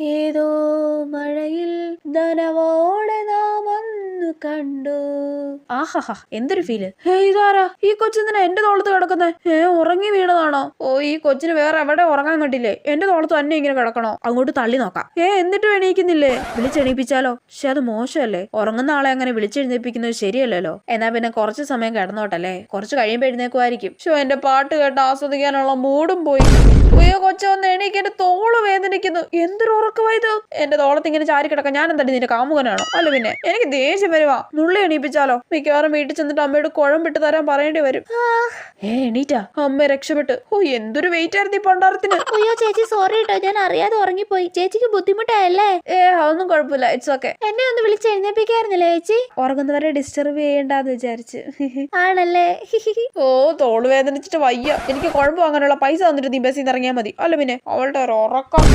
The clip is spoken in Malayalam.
ഏതോ മഴയിൽ നനവോടെ നാം ഒന്ന് കണ്ടു. ആഹാ, എന്തൊരു ഫീല്. ഇതാരാ ഈ കൊച്ചിന്തിനാ എന്റെ തോളത്ത് കിടക്കുന്നേ? ഉറങ്ങി വീണതാണോ? ഓ, ഈ കൊച്ചിന് വേറെ എവിടെ ഉറങ്ങാൻ കണ്ടില്ലേ? എന്റെ തോളത്ത് തന്നെ ഇങ്ങനെ കിടക്കണോ? അങ്ങോട്ട് തള്ളി നോക്കാം. എന്നിട്ടും എണീക്കുന്നില്ലേ? വിളിച്ചെണീപ്പിച്ചാലോ? പക്ഷെ അത് മോശമല്ലേ? ഉറങ്ങുന്ന ആളെ അങ്ങനെ വിളിച്ചെഴുന്നേപ്പിക്കുന്നത് ശരിയല്ലല്ലോ. എന്നാ പിന്നെ കുറച്ച് സമയം കിടന്നോട്ടല്ലേ, കുറച്ച് കഴിയുമ്പോ എഴുന്നേക്കുമായിരിക്കും. എന്റെ പാട്ട് കേട്ട് ആസ്വദിക്കാനുള്ള മൂടും പോയി. ഉയ്യോ, കൊച്ചൊന്ന് എണീക്ക്, എന്റെ തോള് വേദനിക്കുന്നു. എന്തൊരു ഉറക്കമായത്. എന്റെ തോളത്ത് ഇങ്ങനെ ചാരി കിടക്കാൻ ഞാൻ എന്താ നിന്റെ കാമുകനാണോ? അല്ല പിന്നെ, എനിക്ക് ദേഷ്യം വരുവാ. നുള്ളി എണീപ്പിച്ചാലോ? മിക്കവാറും വീട്ടിൽ ചെന്നിട്ട് അമ്മയോട് കുഴമ്പിട്ട് തരാൻ പറയേണ്ടി വരും. എണീറ്റാ? അമ്മ രക്ഷപ്പെട്ട്. എന്തൊരു വെയിറ്റ് ആയിരുന്നു ഈ പണ്ടാരത്തിന്. അയ്യോ ചേച്ചി, സോറി കേട്ടോ, ഞാൻ അറിയാതെ ഉറങ്ങിപ്പോയി. ചേച്ചിക്ക് ബുദ്ധിമുട്ടായല്ലേ? അതൊന്നും കുഴപ്പമില്ല, ഇറ്റ്സ് ഓക്കെ. എന്നെ ഒന്ന് വിളിച്ച് എഴുന്നേപ്പിക്കായിരുന്നില്ലേ ചേച്ചി? ഉറങ്ങുന്നവരെ ഡിസ്റ്റർബ് ചെയ്യേണ്ടെന്ന് വിചാരിച്ച്. ആണല്ലേ? തോള് വേദനിച്ചിട്ട് വയ്യ. എനിക്ക് കുഴപ്പം അങ്ങനെയുള്ള പൈസ തന്നിട്ട് നീ ബസ്സിൽ നിന്ന് ഇറങ്ങിയാൽ മതി. അല്ല പിന്നെ, അവളുടെ ഒരു ഉറക്കം.